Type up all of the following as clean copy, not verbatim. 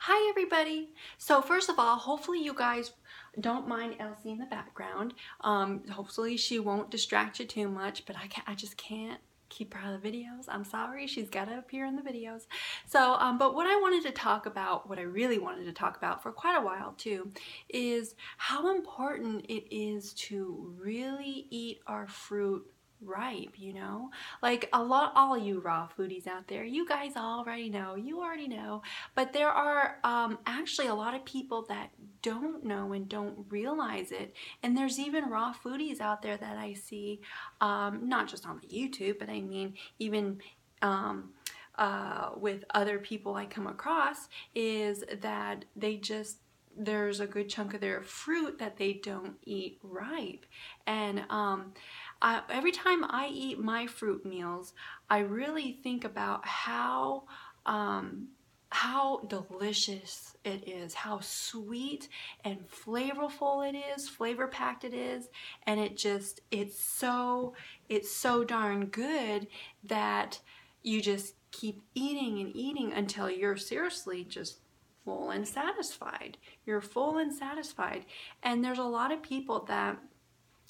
Hi everybody! So first of all, hopefully you guys don't mind Elsie in the background. Hopefully she won't distract you too much, but I just can't keep her out of the videos. I'm sorry, she's got to appear in the videos. So, but what I wanted to talk about, what I really wanted to talk about for quite a while too, is how important it is to really eat our fruit ripe, you know? Like all you raw foodies out there, you guys already know, but there are actually a lot of people that don't know and don't realize it. And there's even raw foodies out there that I see, not just on the YouTube, but I mean even with other people I come across, is that there's a good chunk of their fruit that they don't eat ripe. And every time I eat my fruit meals, I really think about how delicious it is, how sweet and flavorful it is, flavor packed it is, and it's so darn good that you just keep eating and eating until you're seriously just full and satisfied. You're full and satisfied. And there's a lot of people that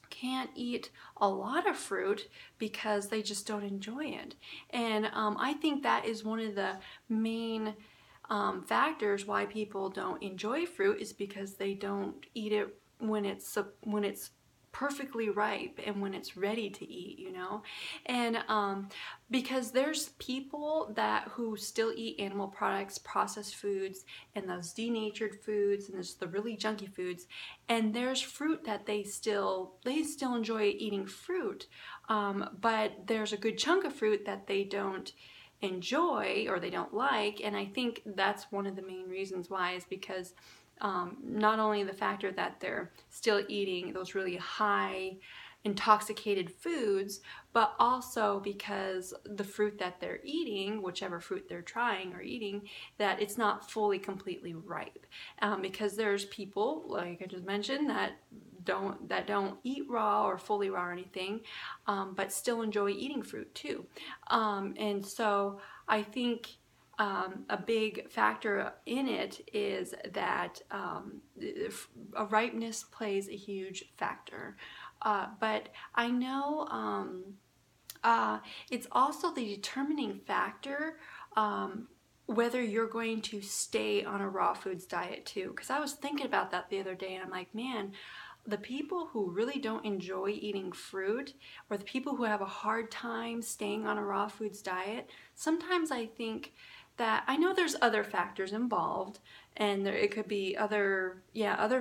can't eat a lot of fruit because they just don't enjoy it. And I think that is one of the main factors why people don't enjoy fruit, is because they don't eat it when it's perfectly ripe and when it's ready to eat, you know. And because there's people who still eat animal products, processed foods, and those denatured foods, and there's the really junky foods, and there's fruit that they still enjoy eating fruit, but there's a good chunk of fruit that they don't enjoy or they don't like. And I think that's one of the main reasons why, is because not only the factor that they're still eating those really high intoxicated foods, but also because the fruit that they're eating, whichever fruit they're trying or eating, that it's not fully completely ripe. Because there's people, like I just mentioned, that don't eat raw or fully raw or anything, but still enjoy eating fruit too. And so I think a big factor in it is that a ripeness plays a huge factor. But I know it's also the determining factor whether you're going to stay on a raw foods diet too. Because I was thinking about that the other day, and I'm like, man, the people who really don't enjoy eating fruit, or the people who have a hard time staying on a raw foods diet, sometimes I think that, I know there's other factors involved, and it could be other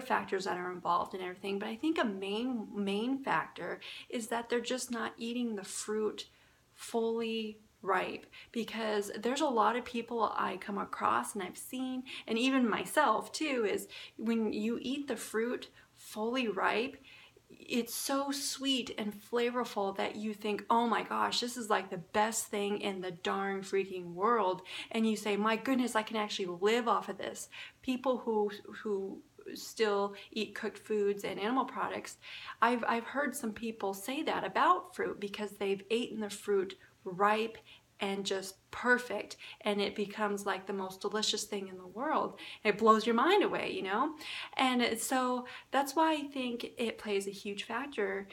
factors that are involved and everything, but I think a main factor is that they're just not eating the fruit fully ripe. Because there's a lot of people I come across and I've seen, and even myself too, is when you eat the fruit fully ripe, it's so sweet and flavorful that you think, oh my gosh, this is like the best thing in the darn freaking world. And you say, my goodness, I can actually live off of this. People who still eat cooked foods and animal products, I've heard some people say that about fruit, because they've eaten the fruit ripe and just perfect, and it becomes like the most delicious thing in the world. It blows your mind away, you know. And so that's why I think it plays a huge factor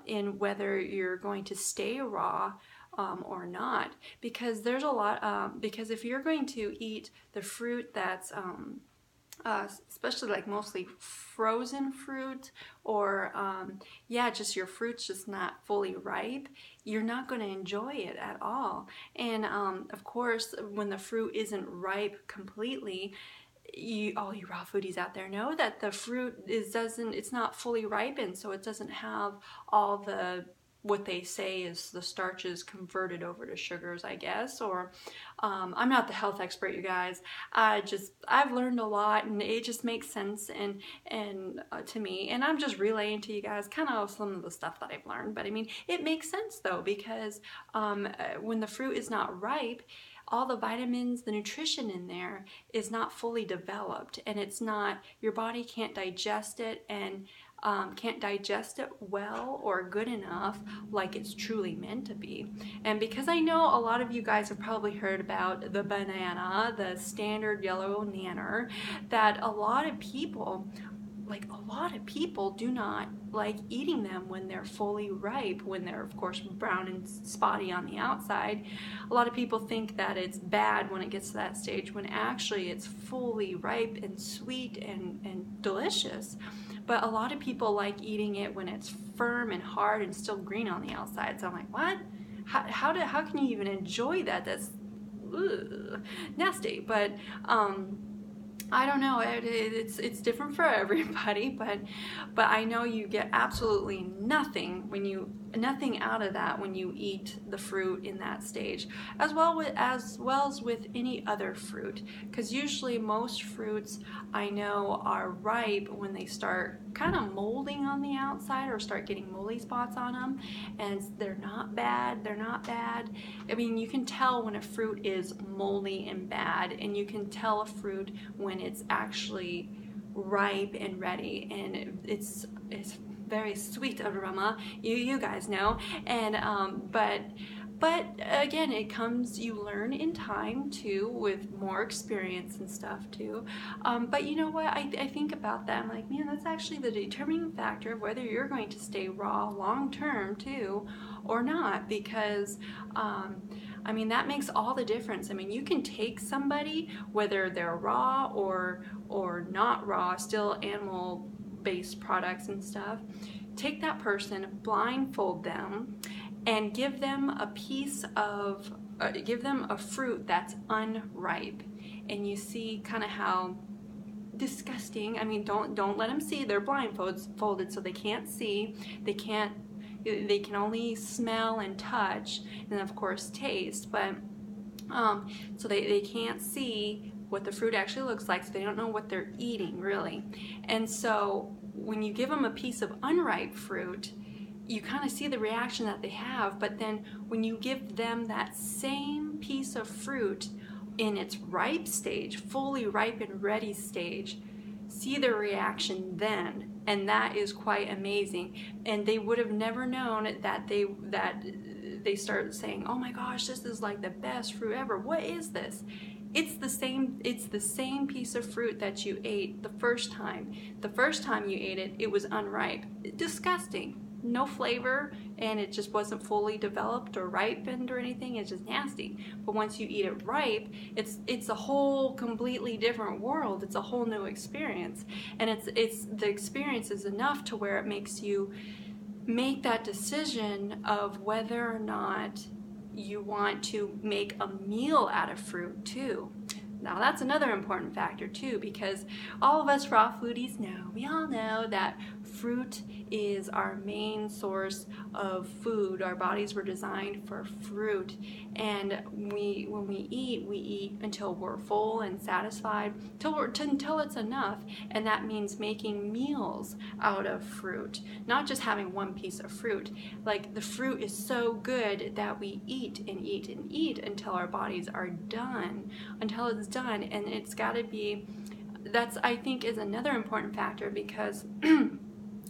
in whether you're going to stay raw or not. Because there's a lot, because if you're going to eat the fruit that's especially like mostly frozen fruit, or just your fruit's just not fully ripe, you're not going to enjoy it at all. And of course, when the fruit isn't ripe completely, all you raw foodies out there know that the fruit it's not fully ripened, so it doesn't have all the, what they say is the starches converted over to sugars, I guess. Or I'm not the health expert, you guys. I've learned a lot, and it just makes sense and to me, and I'm just relaying to you guys kind of some of the stuff that I've learned. But I mean, it makes sense though, because when the fruit is not ripe, all the vitamins, the nutrition in there is not fully developed, and it's not, your body can't digest it, and can't digest it well or good enough like it's truly meant to be. And because I know a lot of you guys have probably heard about the banana, the standard yellow nanner, that a lot of people do not like eating them when they're fully ripe, when they're of course brown and spotty on the outside. A lot of people think that it's bad when it gets to that stage, when actually it's fully ripe and sweet and delicious. But a lot of people like eating it when it's firm and hard and still green on the outside. So I'm like, what? How can you even enjoy that? That's nasty. But I don't know, it's different for everybody, but I know you get absolutely nothing out of that when you eat the fruit in that stage, as well as with any other fruit, because usually most fruits I know are ripe when they start kind of molding on the outside or start getting moldy spots on them, and they're not bad. I mean, you can tell when a fruit is moldy and bad, and you can tell a fruit when it's actually ripe and ready, and it's very sweet aroma, you guys know. And but again, you learn in time too, with more experience and stuff too. But you know what, I think about that, I'm like, man, that's actually the determining factor of whether you're going to stay raw long term too or not, because I mean, that makes all the difference. I mean, you can take somebody, whether they're raw or not raw, still animal-based products and stuff, take that person, blindfold them, and give them a fruit that's unripe, and you see kind of how disgusting. I mean, don't let them see. They're blindfolded, so they can't see. They can only smell and touch, and of course taste, but so they can't see what the fruit actually looks like, so they don't know what they're eating really. And so when you give them a piece of unripe fruit, you kind of see the reaction that they have. But then when you give them that same piece of fruit in its ripe stage, fully ripe and ready stage, see their reaction then, and that is quite amazing. And they would have never known that they start saying, oh my gosh, this is like the best fruit ever. What is this? It's the same piece of fruit that you ate the first time. The first time you ate it, it was unripe. Disgusting. No flavor, and it just wasn't fully developed or ripened or anything. It's just nasty. But once you eat it ripe, it's a whole completely different world. It's a whole new experience, and the experience is enough to where it makes you make that decision of whether or not you want to make a meal out of fruit too. Now that's another important factor too, because all of us raw foodies know, we all know that fruit is our main source of food. Our bodies were designed for fruit, and when we eat until we're full and satisfied, until it's enough, and that means making meals out of fruit, not just having one piece of fruit. Like, the fruit is so good that we eat and eat and eat until our bodies are done, until it's done. And it's got to be, that's, I think, is another important factor, because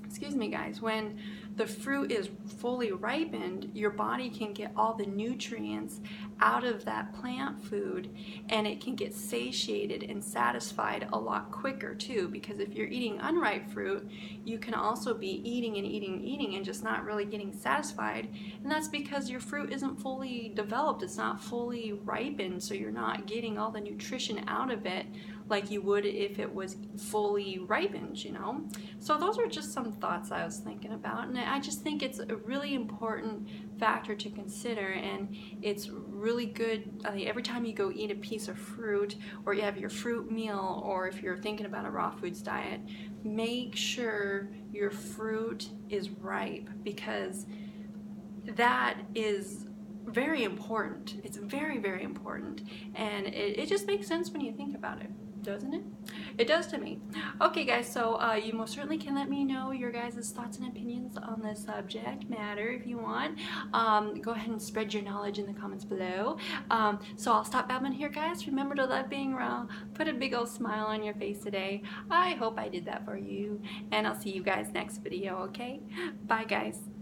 excuse me guys, when the fruit is fully ripened, your body can get all the nutrients out of that plant food, and it can get satiated and satisfied a lot quicker too, because if you're eating unripe fruit, you can also be eating and eating and eating and just not really getting satisfied. And that's because your fruit isn't fully developed, it's not fully ripened, so you're not getting all the nutrition out of it like you would if it was fully ripened, you know? So those are just some thoughts I was thinking about, and I just think it's a really important factor to consider. And it's really good every time you go eat a piece of fruit, or you have your fruit meal, or if you're thinking about a raw foods diet, make sure your fruit is ripe, because that is very important. It's very, very important, and it just makes sense when you think about it. Doesn't it? It does to me. Okay guys, so you most certainly can let me know your guys' thoughts and opinions on this subject matter if you want. Go ahead and spread your knowledge in the comments below. So I'll stop babbling here guys. Remember to love being raw. Put a big old smile on your face today. I hope I did that for you. And I'll see you guys next video, okay? Bye guys.